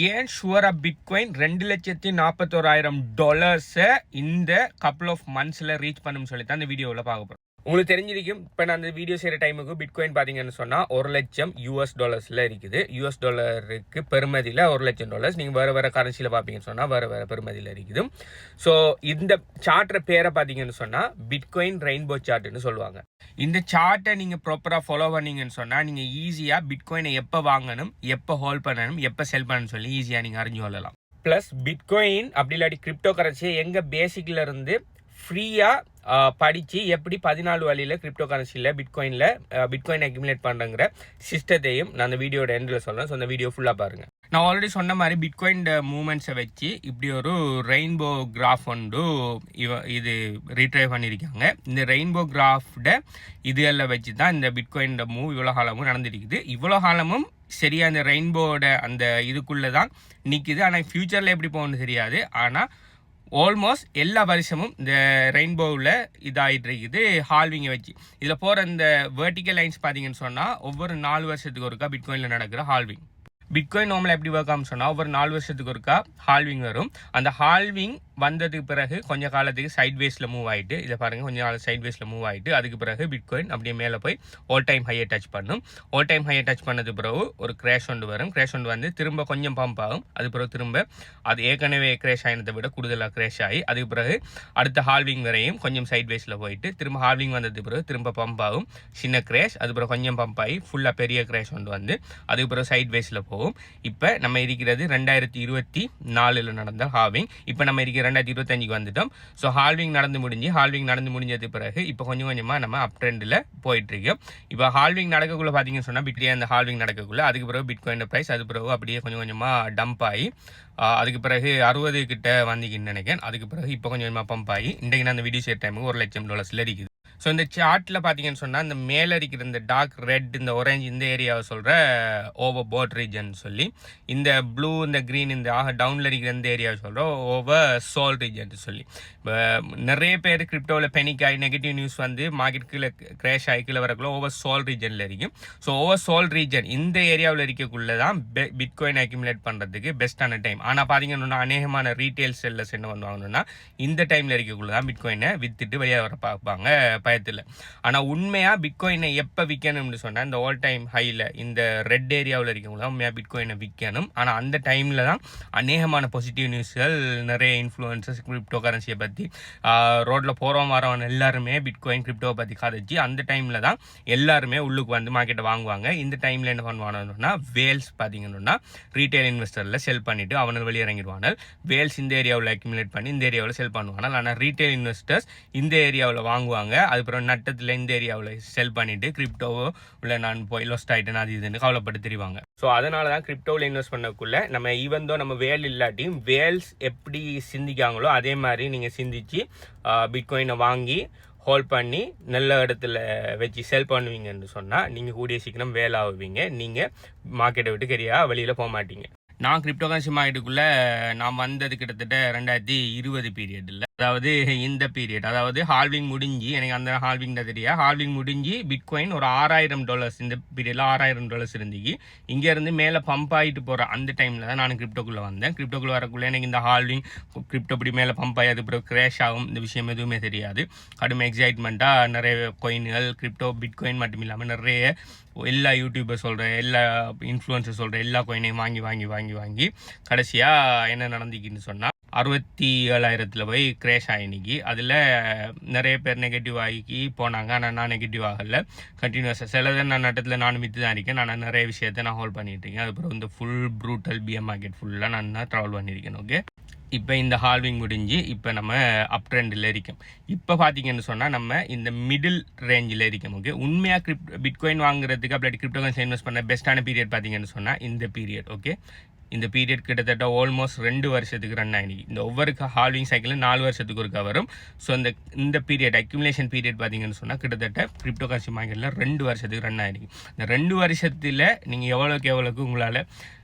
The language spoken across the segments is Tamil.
ஏன் ஷுவரா பிட்காயின் $2,41,000 இந்த கப்புள் ஆஃப் மந்த்ஸில் ரீச் பண்ணும் சொல்லி தான் இந்த வீடியோவில் பார்க்க போகிறோம். உங்களுக்கு தெரிஞ்சிருக்கும், இப்போ நான் அந்த வீடியோ செய்கிற டைமுக்கு பிட்காயின் பார்த்தீங்கன்னு சொன்னால் $1,00,000 இருக்குது. US டாலருக்கு பெருமதியில் $1,00,000. நீங்கள் வேறு கரன்சியில் பார்ப்பீங்கன்னு சொன்னால் வேறு பெருமதியில் இருக்குது. ஸோ இந்த சார்ட்டை பேரை பார்த்தீங்கன்னு சொன்னால் பிட்காயின் ரெயின்போ சார்ட்னு சொல்லுவாங்க. இந்த சார்ட்டை நீங்கள் ப்ராப்பராக ஃபாலோ பண்ணீங்கன்னு சொன்னால் நீங்கள் ஈஸியாக பிட்காயினை எப்போ வாங்கணும், எப்போ ஹோல்ட் பண்ணணும், எப்போ செல் பண்ணணும்னு சொல்லி ஈஸியாக நீங்கள் அறிஞ்சு கொள்ளலாம். ப்ளஸ் பிட்காயின் அப்படி இல்லாட்டி கிரிப்டோ கரன்சியை எங்கள் பேசிக்கில் இருந்து ஃப்ரீயாக படித்து எப்படி 14 வழியில் கிரிப்டோ கரன்சியில் பிட்காயின் அக்யூமுலேட் பண்ணுறங்கிற சிஸ்டத்தையும் நான் அந்த வீடியோட எண்டில் சொல்கிறேன். ஸோ அந்த வீடியோ ஃபுல்லாக பாருங்கள். நான் ஆல்ரெடி சொன்ன மாதிரி பிட்காயின் மூமெண்ட்ஸை வச்சு இப்படி ஒரு ரெயின்போ கிராஃப் ஒன்று இது ரீட்ரைவ் பண்ணியிருக்காங்க. இந்த ரெயின்போ கிராஃப்ட இதெல்லாம் வச்சு தான் இந்த பிட்காயின் மூவ் இவ்வளோ காலமும் நடந்துருக்குது. இவ்வளோ காலமும் சரியாக அந்த ரெயின்போட அந்த இதுக்குள்ளே தான் நிற்குது. ஆனால் ஃப்யூச்சரில் எப்படி போகணும்னு தெரியாது. ஆனால் ஆல்மோஸ்ட் எல்லா வருஷமும் இந்த ரெயின்போவில் இதாகிட்டு இருக்குது ஹால்விங்கை வச்சு. இதில் போகிற இந்த வெர்டிக்கல் லைன்ஸ் பார்த்தீங்கன்னு சொன்னால் ஒவ்வொரு 4 வருஷத்துக்கு ஒருக்கா பிட்காயினில் நடக்கிற ஹால்விங். பிட்காயின் நார்மலாக எப்படி ஒர்க் ஆகும்னு சொன்னால் ஒவ்வொரு 4 வருஷத்துக்கு ஒருக்கா ஹால்விங் வரும். அந்த ஹால்விங் வந்ததுக்கு பிறகு கொஞ்சம் காலத்துக்கு சைட்வேஸில் மூவ் ஆகிட்டு, இதை பாருங்கள், கொஞ்சம் காலம் சைட்வேஸில் மூவ் ஆகிட்டு அதுக்கு பிறகு பிட்காயின் அப்படியே மேலே போய் ஆல் டைம் ஹையை டச் பண்ணும். ஆல் டைம் ஹையை டச் பண்ணது பிறகு ஒரு கிராஷ் ஒன்று வரும். கிராஷ் ஒன்று வந்து திரும்ப கொஞ்சம் பம்ப் ஆகும். அது பிறகு திரும்ப அது ஏற்கனவே கிராஷ் ஆகினதை விட கூடுதலாக கிராஷ் ஆகி அதுக்கு பிறகு அடுத்த ஹால்விங் வரையும் கொஞ்சம் சைட்வேஸில் போயிட்டு திரும்ப ஹால்விங் வந்தது பிறகு திரும்ப பம்ப் ஆகும். சின்ன கிராஷ், அது பிறகு கொஞ்சம் பம்ப் ஆகி ஃபுல்லாக பெரிய கிராஷ் ஒன்று வந்து அதுக்கு பிறகு சைட்வேஸில் போகும். இப்போ நம்ம இருக்கிறது 2024 நடந்த ஹால்விங். இப்போ நம்ம இருக்கிற 2025 வந்துட்டோம். ஸோ ஹால்விங் நடந்து முடிஞ்சது பிறகு இப்போ கொஞ்சம் கொஞ்சமாக நம்ம அப் ட்ரெண்டில் போயிட்டுருக்கோம். இப்போ ஹால்விங் நடக்கக்குள்ளே பார்த்தீங்கன்னு சொன்னால் இப்படியே அந்த ஹால்விங் நடக்கக்குள்ளே அதுக்கு பிறகு பிட்காயின் ப்ரைஸ் அது பிறகு அப்படியே கொஞ்சம் கொஞ்சமாக டம்ப் ஆகி அதுக்கு பிறகு 60 கிட்ட வந்தீங்கன்னு நினைக்கிறேன். அதுக்கு பிறகு இப்போ கொஞ்சம் கொஞ்சமாக பம்ப் ஆகி இன்றைக்கு நான் அந்த வீடியோ செய்கிற டைமுக்கு $1,00,000 இருக்குது. ஸோ இந்த சார்ட்டில் பார்த்தீங்கன்னு சொன்னால் இந்த மேலே இருக்கிற இந்த டார்க் ரெட், இந்த ஒரேஞ்ச், இந்த ஏரியாவை சொல்கிற ஓவர் போட் ரீஜன் சொல்லி, இந்த ப்ளூ, இந்த க்ரீன், இந்த டவுனில் இருக்கிற இந்த ஏரியாவை சொல்கிறோம் ஓவர் சோல் ரீஜன் சொல்லி. இப்போ நிறைய பேர் கிரிப்டோவில் பெனிக்காய் நெகட்டிவ் நியூஸ் வந்து மார்க்கெட் கீழே கிராஷ் ஆகி கீழே வரக்குள்ள ஓவர் சோல் ரீஜனில் இருக்கும். ஸோ ஓவர் சோல் ரீஜன் இந்த ஏரியாவில் இருக்கக்குள்ளே தான் பிட்காயின் அக்யூமுலேட் பண்ணுறதுக்கு பெஸ்ட்டான டைம். ஆனால் பார்த்தீங்கன்னா அநேகமான ரீட்டைல் செல்லர்ஸ் என்ன பண்ணுவாங்கன்னா இந்த டைமில் இருக்கக்குள்ளே தான் பிட்காயினை விற்றுட்டு வெளியே வர பார்ப்பாங்க பயத்தில். ஆனால் உண்மையாக பிட்காயினை எப்போ விற்கணும்னு சொன்னால் இந்த ஆல் டைம் ஹையில் இந்த ரெட் ஏரியாவில் இருக்கவங்க உண்மையாக பிட்காயினை விற்கணும். ஆனால் அந்த டைமில் தான் அநேகமான பாசிட்டிவ் நியூஸ்கள், நிறைய இன்ஃப்ளூயன்சஸ் கிரிப்டோ கரன்சியை பற்றி ரோட்டில் வரவன் எல்லாருமே பிட்காயின் கிரிப்டோவை பற்றி கதைச்சி அந்த டைமில் தான் எல்லாருமே உள்ளுக்கு வந்து மார்க்கெட்டை வாங்குவாங்க. இந்த டைமில் என்ன பண்ணுவாங்கன்னா வேல்ஸ் பார்த்தீங்கன்னா ரீட்டைல் இன்வெஸ்டரில் செல் பண்ணிவிட்டு அவனை வெளியிறங்கிடுவாங்க. வேல்ஸ் இந்த ஏரியாவில் அக்யூமுலேட் பண்ணி இந்த ஏரியாவில் செல் பண்ணுவாங்க. ஆனால் ரீட்டைல் இன்வெஸ்டர்ஸ் இந்த ஏரியாவில் வாங்குவாங்க. அதுக்கப்புறம் நட்டத்தில் இந்த ஏரியாவில் செல் பண்ணிட்டு கிரிப்டோவோ இல்லை நான் போய் லொஸ்ட் ஆகிட்டேன்னு அது இதுன்னு கவலைப்பட்டு தெரிவாங்க. ஸோ அதனால தான் கிரிப்டோவில் இன்வெஸ்ட் பண்ணக்குள்ள நம்ம ஈவன் தோ நம்ம வேல் இல்லாட்டியும் வேல்ஸ் எப்படி சிந்திக்காங்களோ அதே மாதிரி நீங்கள் சிந்திச்சு பிட்காயினை வாங்கி ஹோல்ட் பண்ணி நல்ல இடத்துல வச்சு செல் பண்ணுவீங்கன்னு சொன்னால் நீங்கள் கூடிய சீக்கிரம் வேலை ஆகுவீங்க. நீங்கள் மார்க்கெட்டை விட்டு கரியாக வெளியில் போக மாட்டீங்க. நான் கிரிப்டோ கரன்சி மார்க்கெட்டுக்குள்ளே நான் வந்தது கிட்டத்தட்ட 2020 பீரியடில், அதாவது இந்த பீரியட், அதாவது ஹால்விங் முடிஞ்சு எனக்கு அந்த ஹால்விங் தான் தெரியாது. ஹால்விங் முடிஞ்சு பிட்காயின் ஒரு $6,000 இந்த பீரியடில் $6,000 இருந்துச்சு. இங்கேருந்து மேலே பம்ப் ஆகிட்டு போகிற அந்த டைமில் தான் நான் கிரிப்டோக்குள்ளே வந்தேன். கிரிப்டோக்குள்ளே வரக்குள்ளே எனக்கு இந்த ஹால்விங் கிரிப்டோ இப்படி மேலே பம்ப் ஆகி அது பிறகு கிராஷ் ஆகும் இந்த விஷயம் எதுவுமே தெரியாது. கடுமை எக்ஸைட்மெண்ட்டாக நிறைய காயின்கள் கிரிப்டோ பிட்காயின் மட்டும் இல்லாமல் நிறைய எல்லா யூடியூபர் சொல்கிற எல்லா இன்ஃப்ளூயன்சர் சொல்கிற எல்லா காயினையும் வாங்கி கடைசியாக என்ன நடந்துக்கின்னு சொன்னால் 67,000 போய் கிராஷ் ஆகினிக்கு. அதில் நிறைய பேர் நெகட்டிவ் ஆகி போனாங்க. ஆனால் நான் நெகட்டிவ் ஆகலை. கண்டினியூஸாக சிலதை நான் நட்டத்தில் நானும் விற்று தான் இருக்கேன். நான் நிறைய விஷயத்தை நான் ஹோல்ட் பண்ணிட்டு இருக்கேன். அதுக்கப்புறம் இந்த ஃபுல் ப்ரூட்டல் பிஎம் மார்க்கெட் ஃபுல்லாக நான் ட்ராவல் பண்ணியிருக்கேன். ஓகே, இப்போ இந்த ஹால்விங் முடிஞ்சு இப்போ நம்ம அப் ட்ரெண்டில் இருக்கோம். இப்போ பார்த்தீங்கன்னு சொன்னால் நம்ம இந்த மிடில் ரேஞ்சில் இருக்கோம். ஓகே, உண்மையாக பிட்காயின் வாங்குறதுக்கு அப்படி கிரிப்டோ கரன்சி இன்வெஸ்ட் பண்ண பெஸ்ட்டான பீரியட் பார்த்தீங்கன்னு சொன்னால் இந்த பீரியட். ஓகே, இந்த பீரியட் கிட்டத்தட்ட ஆல்மோஸ்ட் 2 வருஷத்துக்கு ரன் ஆகிடுச்சு. இந்த ஒவ்வொரு ஹால்விங் சைக்கிளும் 4 வருஷத்துக்கு ஒருக்கா வரும். ஸோ இந்த பீரியட் அக்யூமுலேஷன் பீரியட் பார்த்தீங்கன்னு சொன்னால் கிட்டத்தட்ட கிரிப்டோ கரன்சி மார்க்கெட்டில் 2 வருஷத்துக்கு ரன் ஆகிடுச்சு. இந்த 2 வருஷத்தில் நீங்கள் எவ்வளோக்கு உங்களால்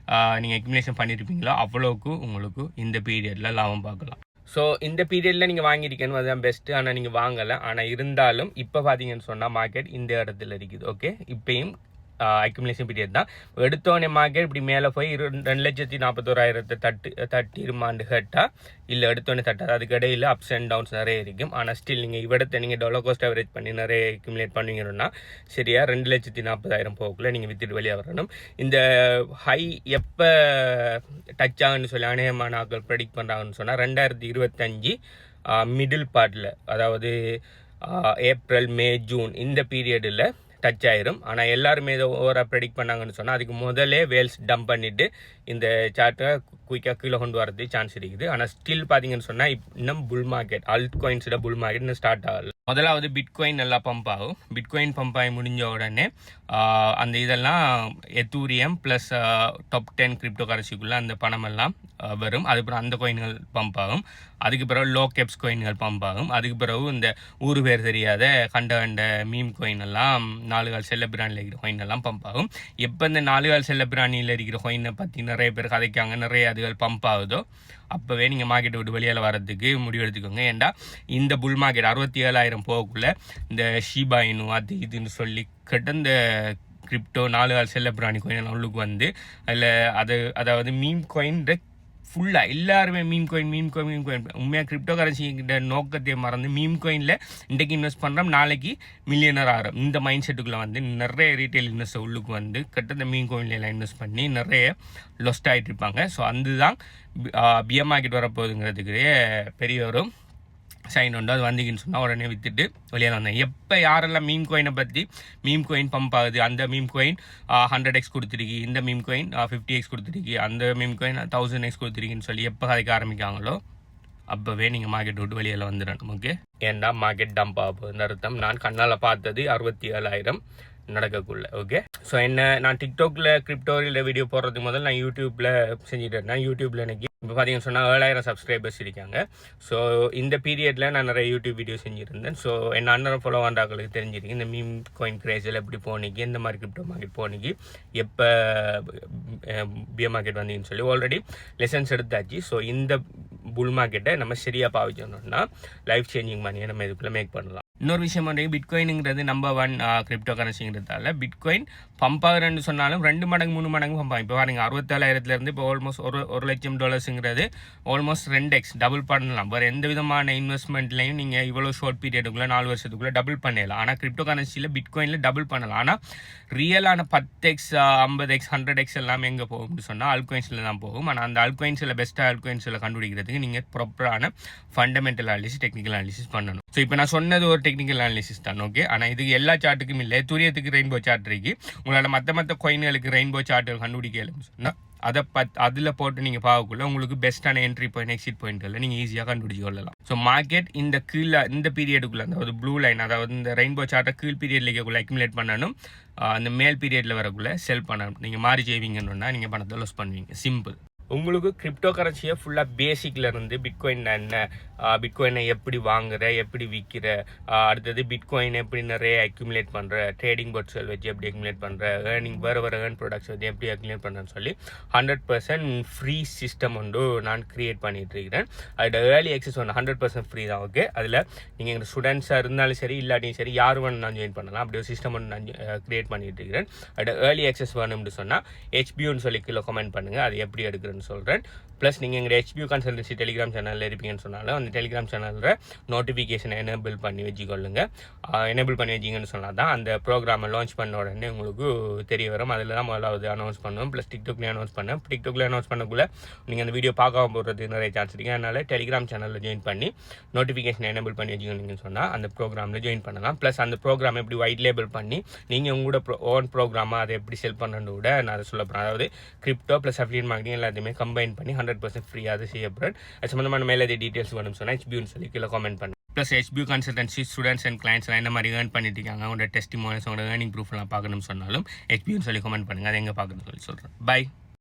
நீங்கள் அக்யூமுலேஷன் பண்ணியிருப்பீங்களோ அவ்வளோக்கு உங்களுக்கு இந்த பீரியடில் லாபம் பார்க்கலாம். ஸோ இந்த பீரியடில் நீங்கள் வாங்கியிருக்கணும், அதுதான் பெஸ்ட்டு. ஆனால் நீங்கள் வாங்கலை. ஆனால் இருந்தாலும் இப்போ பார்த்தீங்கன்னு சொன்னால் மார்க்கெட் இந்த இடத்துல இருக்குது. ஓகே, இப்பயும் அக்யூமுலேஷன் பீரியட் தான். எடுத்தோடனே மார்க்கெட் இப்படி மேலே போய் 2,41,000 தட்டிருமாண்டு கேட்டால் இல்லை, எடுத்தோடனே தட்டாது. அதுக்கு இடையில் அப்ஸ் அண்ட் டவுன்ஸ் நிறைய இருக்கும். ஆனால் ஸ்டில் நீங்கள் இவிடத்தை நீங்கள் டாலர் காஸ்ட் ஆவரேஜ் பண்ணி நிறைய அக்யூமுலேட் பண்ணுவீங்கன்னா சரியா 2,40,000 போக்குள்ள நீங்கள் வித்துட்டு வெளியே வரணும். இந்த ஹை எப்போ டச் ஆகுன்னு சொல்லி அநேகமான ஆட்கள் ப்ரெடிக்ட் பண்ணுறாங்கன்னு சொன்னால் 2025 மிடில் பார்ட்டில், அதாவது ஏப்ரல் மே ஜூன் இந்த பீரியடில் டச் ஆயிரும். ஆனால் எல்லாருமே இதை ஓவராக ப்ரெடிக்ட் பண்ணாங்கன்னு சொன்னால் அதுக்கு முதலே வேல்ஸ் டம்ப் பண்ணிவிட்டு இந்த சார்ட்டை குயிக்காக கீழே கொண்டு வரதுக்கு சான்ஸ் இருக்குது. ஆனால் ஸ்டில் பார்த்தீங்கன்னு சொன்னால் இன்னும் புல் மார்க்கெட், அல்ட் காயின்ஸோட புல் மார்க்கெட் இன்னும் ஸ்டார்ட் ஆகல. முதலாவது பிட்காயின் நல்லா பம்ப் ஆகும். பிட்காயின் பம்ப் ஆகி முடிஞ்ச உடனே அந்த இதெல்லாம் எத்தூரியம் ப்ளஸ் டாப் 10 கிரிப்டோ கரன்சிக்குள்ளே அந்த பணமெல்லாம் வரும். அதுக்கப்புறம் அந்த கோயின்கள் பம்ப் ஆகும். அதுக்கு பிறகு லோ கேப்ஸ் கோயின்கள் பம்ப் ஆகும். அதுக்கு பிறகு இந்த ஊர் பேர் தெரியாத கண்ட மீம் கோயின் எல்லாம் 4 கால் செல்ல பிராணியில் இருக்கிற கோயின் எல்லாம் பம்ப் ஆகும். எப்போ இந்த 4 கால் செல்ல பிராணியில் இருக்கிற கோயினை பற்றி நிறைய பேர் கதைக்காங்க, நிறைய அதுகள் பம்ப் ஆகுதோ அப்போவே நீங்கள் மார்க்கெட்டை விட்டு வெளியில் வரதுக்கு முடிவு எடுத்துக்கோங்க. ஏன்டா இந்த புல் மார்க்கெட் 67,000 போகக்குள்ள இந்த ஷீபா இனு அது இதுன்னு சொல்லி கிட்ட கிரிப்டோ 4 கால் செல்ல பிராணி கோயின் உள்ளுக்கு வந்து அதாவது மீம் கோயின் ஃபுல்லாக எல்லாருமே மீம் கோயின் உண்மையாக கிரிப்டோ கரன்சிங்கிற நோக்கத்தை மறந்து மீம் கோயினில் இன்றைக்கு இன்வெஸ்ட் பண்ணுறோம், நாளைக்கு மில்லியனர் ஆகிறோம். இந்த மைண்ட் செட்டுக்குள்ளே வந்து நிறைய ரீட்டைல் இன்வெஸ்டர் உள்ளுக்கு வந்து கிட்ட மீம் கோயின்லாம் இன்வெஸ்ட் பண்ணி நிறைய லொஸ்ட் ஆகிட்டு இருப்பாங்க. ஸோ அதுதான் பியர் மார்க்கெட் வரப்போகுதுங்கிறதுக்கு பெரிய ஒரு சைன் உண்டு. அது வந்தீங்கன்னு சொன்னால் உடனே விற்றுட்டு வெளியில் வந்தேன். எப்போ யாரெல்லாம் மீம் கோயினை பற்றி மீம் கோயின் பம்ப் ஆகுது, அந்த மீம் கோயின் 100x கொடுத்துருக்கு, இந்த மீம் கோயின் 50x கொடுத்துருக்கு, அந்த மீம் கோயின் 1000x கொடுத்துருக்குன்னு சொல்லி எப்போ கதைக்க ஆரம்பிக்காங்களோ அப்போவே நீங்கள் மார்க்கெட் விட்டு வெளியில் வந்துடணும். ஓகே, ஏன்டா மார்க்கெட் டம்ப் ஆகுதுன்னு அர்த்தம். நான் கண்ணால் பார்த்தது 67,000 நடக்கக்குள்ள. ஓகே, ஸோ நான் டிக்டாக்ல கிரிப்டோரியில் வீடியோ போடுறதுக்கு முதல்ல நான் யூடியூப்பில் செஞ்சுட்டு இருந்தேன். யூடியூப்பில் எனக்கு இப்போ பார்த்தீங்கன்னு சொன்னால் 7,000 சப்ஸ்கிரைபர்ஸ் இருக்காங்க. ஸோ இந்த பீரியடில் நான் நிறைய யூடியூப் வீடியோ செஞ்சுருந்தேன். ஸோ என்ன அண்ணன் ஃபாலோ பண்ணுறாங்களுக்கு தெரிஞ்சிருக்கு இந்த மீம் காயின் கிரேஸில் எப்படி போனிக்கு, எந்த மாதிரி கிரிப்டோ மார்க்கெட் போனிக்கு, எப்போ பியர் மார்க்கெட் வந்தீங்கன்னு சொல்லி ஆல்ரெடி லெசன்ஸ் எடுத்தாச்சு. ஸோ இந்த புல் மார்க்கெட்டை நம்ம சரியாக பாவிச்சோம்னா லைஃப் சேஞ்சிங் மணியை நம்ம இதுக்குள்ளே மேக் பண்ணலாம். இன்னொரு விஷயம் வந்து பிட்காயினுங்கிறது நம்பர் 1 கிரிப்டோ கரன்சிங்கிறதால பிட்காயின் பம்ப் ஆகுறன்னு சொன்னாலும் 2 மடங்கு 3 மடங்கு பம்ப் ஆகும். இப்போ பாருங்க 67,000 இப்போ ஆல்மோஸ்ட் $1,00,000 ஆல்மோஸ்ட் 2x டபுள் பண்ணலாம். வேறு எந்த விதமான இன்வெஸ்ட்மெண்ட்லையும் நீங்கள் இவ்வளோ ஷார்ட் பீரியடுக்குள்ளே 4 வருஷத்துக்குள்ளே டபுள் பண்ணலாம். ஆனால் கிரிப்டோ கரன்சியில் பிட்காயினில் டபுள் பண்ணலாம். ஆனால் ரியலான 10x 50x 100x எல்லாம் எங்கே போகும்னு சொன்னால் அல்கோயின்ஸில் தான் போகும். ஆனால் அந்த அல்கோயின்ஸில் பெஸ்ட்டாக அல்கோயின்ஸில் கண்டுபிடிக்கிறதுக்கு நீங்கள் ப்ராப்பரான ஃபண்டமெண்டல் அனாலிசிஸ், டெக்னிக்கல் அனாலிசிஸ் பண்ணணும். ஸோ இப்போ நான் சொன்னது ஒரு டெக்னிக்கல் அனாலிசிஸ் தான். ஓகே, ஆனால் இதுக்கு எல்லா சார்ட்டுக்கும் இல்லை. துரியத்துக்கு ரெயின்போ சார்ட் இருக்கு. உங்களால் மற்ற கோயின்களுக்கு ரெயின்போ சார்ட்டுகள் கண்டுபிடிக்கலன்னு சொன்னால் அதில் போட்டு நீங்கள் பார்க்கக்குள்ள உங்களுக்கு பெஸ்ட்டான என்ட்ரி பாயிண்ட், எக்ஸிட் பாயிண்ட்டில் நீங்கள் ஈஸியாக கண்டுபிடிச்சி கொள்ளலாம். ஸோ மார்க்கெட் இந்த பீரியடுக்குள்ளே, அதாவது ப்ளூ லைன், அதாவது இந்த ரெயின்போ சார்ட்டை கீழ் பீரியட்ல அக்யூமுலேட் பண்ணணும், அந்த மேல் பீரியடில் வரக்குள்ளே செல் பண்ணணும். நீங்கள் மாறி செய்வீங்கன்னா நீங்கள் பணத்தை லாஸ் பண்ணுவீங்க. சிம்பிள். உங்களுக்கு கிரிப்டோ கரன்சியை ஃபுல்லாக பேசிக்கில் இருந்து பிட்காயின் என்ன, பிட்காயினை எப்படி வாங்குற, எப்படி விற்கிற, அடுத்தது பிட்காயின் எப்படி நிறைய அக்யூமுலேட் பண்ணுற, ட்ரேடிங் போர்ட்ஸ்கள் வச்சு எப்படி அக்யூமுலேட் பண்ணுற, ஏர்னிங் வேறு ஏர்ன் ப்ராடக்ட்ஸ் வச்சு எப்படி அக்யூமுலேட் பண்ணுறேன்னு சொல்லி 100% ஃப்ரீ சிஸ்டம் ஒன்று நான் க்ரியேட் பண்ணிட்டு இருக்கிறேன். அதோட ஏர்லி ஆக்சஸ் 100% ஃப்ரீ தான். ஓகே, அதில் நீங்கள் எங்கள் ஸ்டூடெண்ட்ஸாக இருந்தாலும் சரி இல்லாட்டியும் சரி யார் வேணும் நான் ஜாயின் பண்ணலாம். அப்படி ஒரு சிஸ்டம் ஒன்று நான் க்ரியேட் பண்ணிட்டு இருக்கிறேன். அதோட ஏர்லி ஆக்சஸ் வேணும்னு சொன்னால் HBUன்னு சொல்லி கீழே கமெண்ட் பண்ணுங்கள், அது எப்படி எடுக்கிறேன்னு சொல்கிறேன். ப்ளஸ் நீங்கள் எங்கள் HBU கன்சல்டன்சி டெலிகிராம் சேனலில் இருப்பீங்கன்னு சொன்னாலும் அந்த டெலிகிராம் சேனலில் நோட்டிஃபிகேஷனை எனேபிள் பண்ணி வச்சுக்கொள்ளுங்க. எனேபிள் பண்ணி வச்சிங்கன்னு சொன்னால் தான் அந்த ப்ரோக்ராமை லான்ச் பண்ண உடனே உங்களுக்கு தெரிய வரும். அதில் தான் முதலாவது அனௌன்ஸ் பண்ணுவோம். ப்ளஸ் டிக்டாக்லேயே அனௌன்ஸ் பண்ணேன். டிக்டாக்லேயே அனௌன்ஸ் பண்ணக்குள்ளே நீங்கள் அந்த வீடியோ பார்க்காம போடுறது நிறைய சான்ஸ் இருக்குது. அதனால் டெலிகிராம் சேனலில் ஜாயின் பண்ணி நோட்டிஃபிகேஷனை எனேபிள் பண்ணி வச்சுக்கணுங்கன்னு சொன்னால் அந்த ப்ரோக்ராமில் ஜாயின் பண்ணலாம். ப்ளஸ் அந்த ப்ரோக்ராம் எப்படி ஒயிட் லேபிள் பண்ணி நீங்கள் உங்களோட ஓன் ப்ரோக்ராமாக அதை எப்படி செல் பண்ணணுன்னு கூட நான் அதை சொல்ல போகிறேன். அதாவது கிரிப்டோ ப்ளஸ் அஃபிலியேட் மார்க்கெட்டிங் எல்லாத்தையுமே கம்பைன் பண்ணி 100% ஃப்ரீயாக அதை செய்யப்படுறேன். அது சம்மந்தமான மேலே டீட்டெயில்ஸ் வேணும்னு சொன்னால் HBUன்னு சொல்லி கீழே கமெண்ட் பண்ணி. Plus HBU consultancy students and கிளைண்ட்ஸ்லாம் என்ன மாதிரி ஏர்ன் பண்ணிட்டு இருக்காங்க, உங்களோட டெஸ்டிமோனியல்ஸ், உங்களோட ஏர்னிங் ப்ரூஃப்லாம் பார்க்கணும்னு சொன்னாலும் HBUன்னு சொல்லி கமெண்ட் பண்ணுங்கள். அதை எங்கே பார்க்கணும்னு சொல்கிறேன். பை.